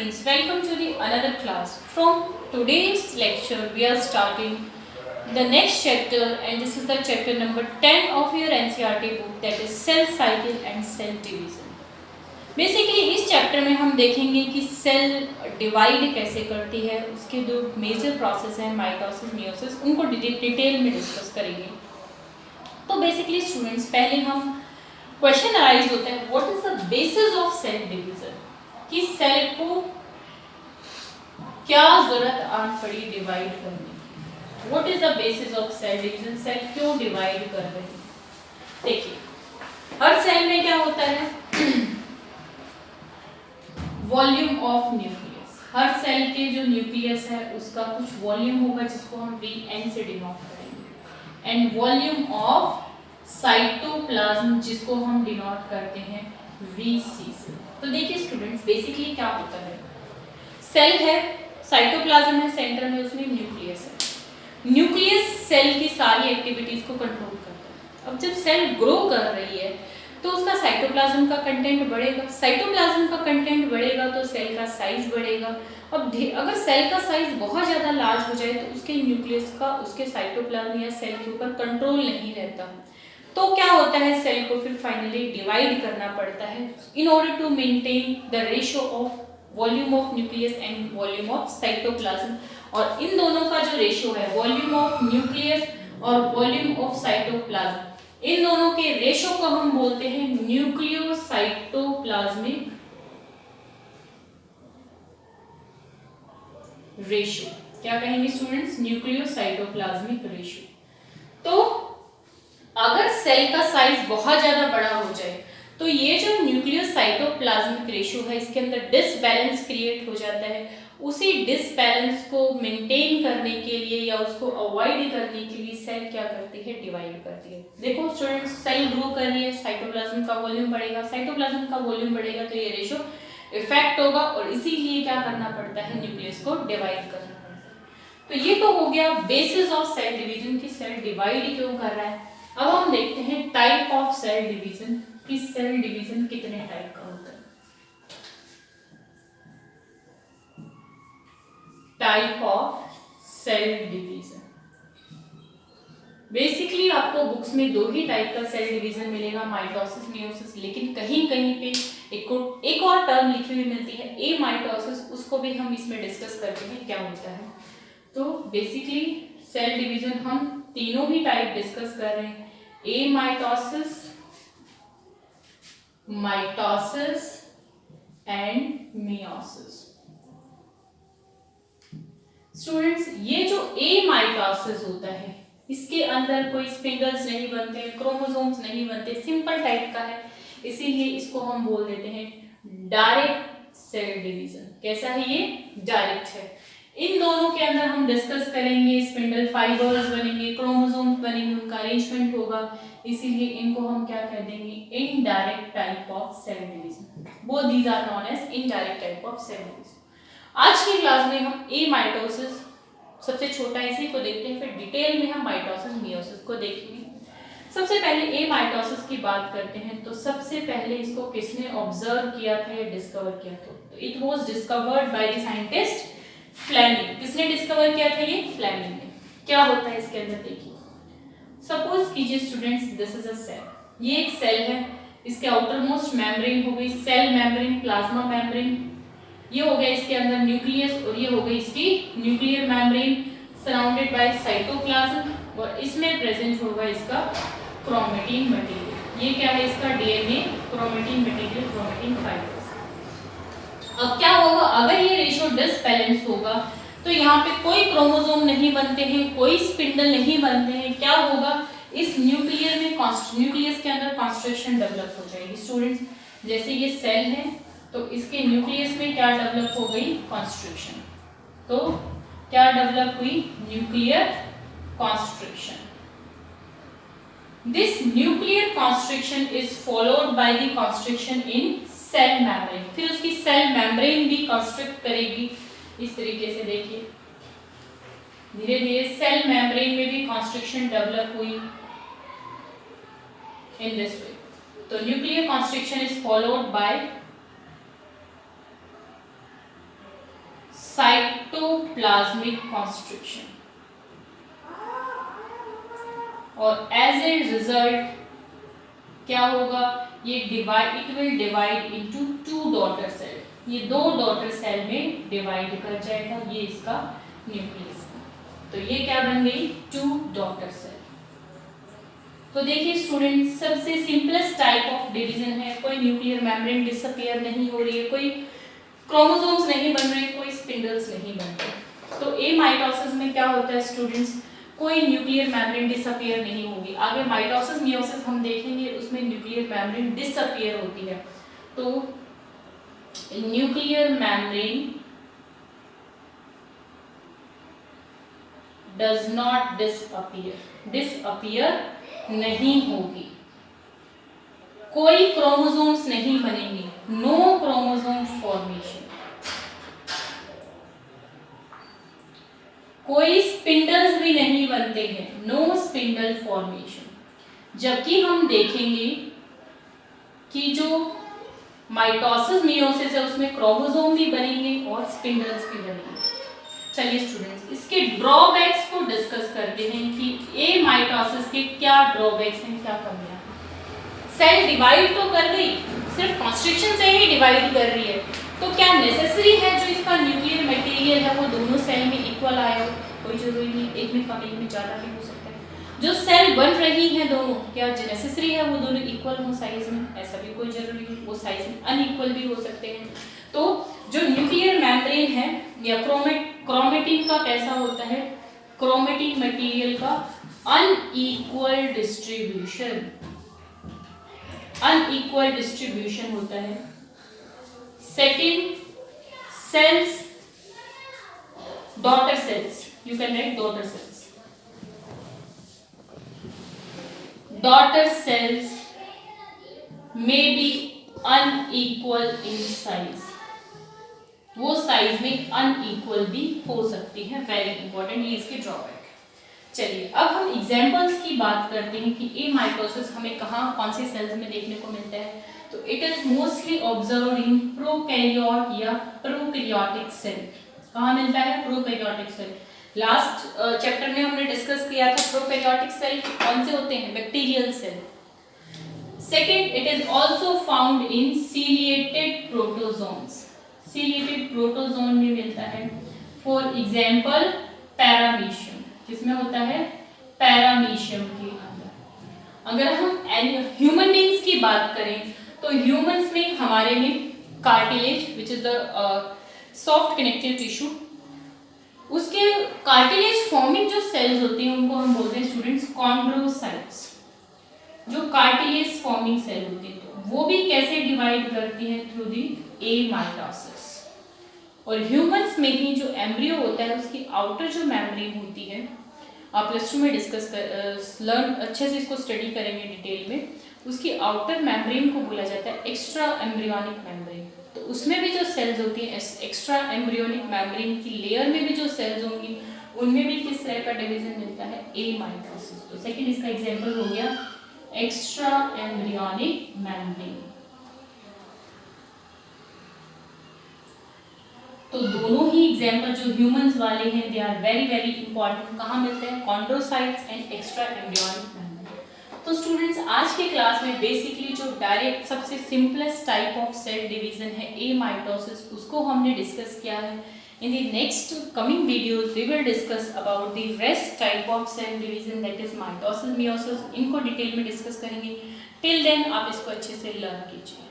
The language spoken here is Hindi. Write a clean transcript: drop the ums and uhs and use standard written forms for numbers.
students, welcome to the another class. From today's lecture, we are starting the next chapter, and this is the chapter number 10 of your NCERT book, that is cell cycle and cell division. Basically इस चैप्टर में हम देखेंगे कि सेल डिवाइड कैसे करती है, उसके जो मेजर प्रोसेस हैं माइटोसिस मियोसिस, उनको डिटेल में डिस्कस करेंगे. तो बेसिकली स्टूडेंट्स, पहले हम क्वेश्चन अराइज होता है what is the basis of cell division, कि सेल को क्या जरूरत आन पड़ी डिवाइड करने की. What is the basis of cell division, cell क्यों डिवाइड कर रही है. देखिए, हर सेल में क्या होता है, वॉल्यूम ऑफ न्यूक्लियस. हर सेल के जो न्यूक्लियस है उसका कुछ वॉल्यूम होगा जिसको हम Vn से डिनोट करेंगे, एंड वॉल्यूम ऑफ साइटोप्लाज्म जिसको हम डिनोट करते हैं Vc से. तो देखिए स्टूडेंट्स, बेसिकली क्या होता है, सेल है, साइटोप्लाज्म है सेंटर में, उसमें न्यूक्लियस है. न्यूक्लियस सेल की सारी एक्टिविटीज को कंट्रोल करता है. अब जब सेल ग्रो कर रही है तो उसका साइटोप्लाज्म का कंटेंट बढ़ेगा. साइटोप्लाज्म का कंटेंट बढ़ेगा तो सेल का साइज बढ़ेगा. अब अगर सेल का साइज बहुत ज़्यादा लार्ज हो जाए तो उसके न्यूक्लियस का उसके साइटोप्लाज्म या सेल के ऊपर कंट्रोल नहीं रहता. तो क्या होता है, सेल को फिर फाइनली डिवाइड करना पड़ता है in order to maintain the ratio of volume of nucleus and volume of cytoplasm. और इन दोनों का जो रेशियो है, वॉल्यूम ऑफ न्यूक्लियस और वॉल्यूम ऑफ साइटोप्लाज्म, इन दोनों के रेशियो को हम बोलते हैं न्यूक्लियोसाइटोप्लाज्मिक रेशियो. क्या कहेंगे स्टूडेंट्स, न्यूक्लियोसाइटोप्लाज्मिक रेशियो. तो अगर सेल का साइज बहुत ज्यादा बड़ा हो जाए तो ये जो न्यूक्लियोसाइटोप्लाज्मिक रेशियो है इसके अंदर डिसबैलेंस क्रिएट हो जाता है. उसी डिसबैलेंस को मेंटेन करने के लिए या उसको अवॉइड करने के लिए सेल क्या करती है, डिवाइड करती है. देखो स्टूडेंट्स, सेल ग्रो कर रही है, साइटोप्लाज्म का वॉल्यूम बढ़ेगा, साइटोप्लाज्म का वॉल्यूम बढ़ेगा तो ये रेशियो इफेक्ट होगा और इसीलिए क्या करना पड़ता है, न्यूक्लियस को डिवाइड करना पड़ता है. तो ये तो हो गया बेसिस ऑफ सेल डिवीजन की सेल डिवाइड क्यों कर रहा है. अब हम देखते हैं टाइप ऑफ सेल डिवीजन, कि सेल डिवीजन कितने टाइप का होता है. Type of cell division, basically आपको बुक्स में दो ही टाइप का सेल डिवीजन मिलेगा, माइटोसिस मियोसिस. लेकिन कहीं कहीं पे एक और टर्म लिखी हुई मिलती है ए माइटोसिस, उसको भी हम इसमें डिस्कस करते हैं क्या होता है. तो बेसिकली सेल डिवीजन हम तीनों ही टाइप डिस्कस कर रहे हैं, a mitosis, mitosis and meiosis. Students, ये जो ए माइटोसिस होता है इसके अंदर कोई स्पिंडल्स नहीं बनते, क्रोमोसोम्स नहीं बनते, सिंपल टाइप का है, इसीलिए इसको हम बोल देते हैं डायरेक्ट सेल डिवीजन. कैसा है ये, डायरेक्ट है. इन दोनों के अंदर हम डिस्कस करेंगे, स्पिंडल फाइबर्स बनेंगे, क्रोमोसोम्स बनेंगे, उनका अरेंजमेंट होगा, इसीलिए इनको हम क्या कह देंगे, indirect type of cell division. Both these are known as indirect type of cell division. आज की क्लास में हम ए माइटोसिस, सबसे छोटा इसी को देखते हैं, फिर डिटेल में हम माइटोसिस मियोसिस को देखेंगे. सबसे पहले ए माइटोसिस की बात करते हैं. तो सबसे पहले इसको किसने ऑब्जर्व किया था या डिस्कवर किया था, तो it was discovered by the scientist Fleming. किसने डिस्कवर किया था, ये फ्लेमिंग ने. क्या होता है इसके अंदर, देखिए सपोज कीजिए students, this is a cell. ये एक सेल है, इसके आउटर मोस्ट मेम्ब्रेन हो गई सेल मेम्ब्रेन, प्लाज्मा मेम्ब्रेन, ये हो गया इसके अंदर न्यूक्लियस, और ये हो गई इसकी nuclear membrane surrounded by cytoplasm, और इसमें प्रेजेंट होगा इसका क्रोमेटिन मटेरियल. ये क्या है, इसका DNA chromatin material, chromatin fibres. अब क्या होगा, अगर ये रेशियो डिसबैलेंस होगा तो यहाँ पे कोई क्रोमोसोम नहीं बनते हैं, कोई स्पिंडल नहीं बनते हैं. क्या होगा, इस न्यूक्लियर में न्यूक्लियस के अंदर कॉन्स्ट्रिक्शन डेवलप हो जाएगी. स्टूडेंट्स, जैसे ये सेल है तो इसके न्यूक्लियस में क्या डेवलप हो गई, कॉन्स्ट्रिक्शन. तो क्या डेवलप हुई, nuclear constriction. This nuclear constriction is followed by the constriction in cell membrane. फिर उसकी सेल मेम्ब्रेन भी कॉन्स्ट्रिक्ट करेगी इस तरीके से. देखिए धीरे धीरे सेल मेम्ब्रेन में भी कॉन्स्ट्रिक्शन डेवलप हुई इन दिस वे. तो So nuclear constriction is followed by cytoplasmic constriction, और एज ए रिजल्ट क्या होगा, ये it will divide into 2 daughter cell, ये 2 डॉटर सेल में डिवाइड कर जाएगा, ये इसका न्यूक्लियस है। तो ये क्या बन गई, 2 डॉटर सेल। तो देखिए स्टूडेंट, सबसे सिंपलेस्ट टाइप ऑफ डिवीजन है, कोई न्यूक्लियर मेम्ब्रेन डिसअपियर नहीं हो रही है, कोई क्रोमोसोम्स नहीं बन रहे, कोई स्पिंडल्स नहीं बन रहे। तो ए माइटोसिस में क्या होता है स्टूडेंट्स, कोई न्यूक्लियर मेम्ब्रेन डिसअपियर नहीं होगी। आगे माइटोसिस मियोसिस हम देखेंगे, उसमें न्यूक्लियर मेम्ब्रेन डिसअपियर होती है। तो nuclear membrane does not disappear नहीं होगी, कोई क्रोमोसोम्स नहीं बनेंगे, नो क्रोमोसोम फॉर्मेशन, कोई स्पिंडल्स भी नहीं बनते हैं, नो स्पिंडल फॉर्मेशन। जबकि हम देखेंगे कि जो माइटोसिस मियोसिस है उसमें क्रोमोसोम भी बनेंगे और स्पिंडल्स भी बनेंगे। चलिए स्टूडेंट्स, इसके ड्रॉबैक्स को डिस्कस करते हैं कि ए माइटोसिस के क्या ड्रॉबैक्स हैं, क्या कमियां हैं। सेल डिवाइड तो कर गई, सिर्फ कॉन्स्ट्रिक्शन से ही डिवाइड कर रही है, तो क्या नेसेसरी है जो इसका न्यूक्लियर मटेरियल है वो दोनों सेल में इक्वल आया हो? कोई जरूरी नहीं, एक में कम एक में ज़्यादा भी हो सकता है। जो सेल बन रही है दोनों, क्या नेसेसरी है वो दोनों इक्वल हो साइज में? ऐसा भी कोई जरूरी नहीं, वो साइज में अनइक्वल भी हो सकते हैं। तो जो न्यूक्लियर मेम्ब्रेन है या क्रोमेटिन का कैसा होता है, क्रोमेटिक मटेरियल का अनइक्वल डिस्ट्रीब्यूशन होता है। Second, cells, daughter cells, you can write daughter cells, daughter cells may be unequal in size, वो साइज में अनइक्वल भी हो सकती है। वेरी इंपॉर्टेंट, ये इसके ड्रॉबैक। चलिए अब हम एग्जांपल्स की बात करते हैं कि ए माइटोसिस हमें कहाँ कौन से सेल्स में देखने को मिलता है। तो it is mostly observe in prokaryote या प्रोकैरियोटिक सेल। कहाँ मिलता है? Prokaryotic cell. लास्ट चैप्टर में हमने डिस्कस किया था प्रोकैरियोटिक सेल कौन से होते हैं, bacterial cell. Second, it is also found in ciliated protozoans, ciliated protozoan में मिलता है। फॉर एग्जाम्पल पैरामीशियम, किसमें होता है? पैरामीशियम के अंदर। अगर हम ह्यूमन बींग्स की बात करें तो ह्यूमंस में हमारे में cartilage which is the soft connective tissue, उसके कार्टिलेज फॉर्मिंग जो सेल्स होती हैं उनको हम बोलते हैं स्टूडेंट्स कॉन्ड्रोसाइट्स। जो कार्टिलेज फॉर्मिंग सेल होती है तो वो भी कैसे डिवाइड करती है? Through the A mitosis. और ह्यूमंस में ही जो एम्ब्रियो होता है उसकी आउटर जो मेम्ब्रेन होती है, आप प्लस 2 में डिस्कस लर्न अच्छे से इसको स्टडी करेंगे डिटेल में। उसकी आउटर मेम्ब्रेन को बोला जाता है एक्स्ट्रा एम्ब्रियोनिक मेम्ब्रेन। तो उसमें भी जो सेल्स होती हैं एक्स्ट्रा एम्ब्रियोनिक मेम्ब्रेन की लेयर में भी जो सेल्स होंगी उनमें भी किस तरह का डिवीजन मिलता है? A mitosis. तो सेकेंड इसका एग्जाम्पल हो गया एक्स्ट्रा एम्ब्रियोनिक मेम्ब्रेन। तो दोनों ही एग्जाम्पल जो ह्यूमंस वाले हैं they are very very important. कहाँ मिलते हैं? Chondrocytes and extra embryonic membrane. तो स्टूडेंट्स आज के क्लास में बेसिकली जो डायरेक्ट सबसे simplest type of cell division है ए माइटोसिस, उसको हमने डिस्कस किया है। In the next coming videos we will discuss about the rest type of cell division that is mitosis meiosis. इनको डिटेल में डिस्कस करेंगे। टिल देन आप इसको अच्छे से लर्न कीजिए।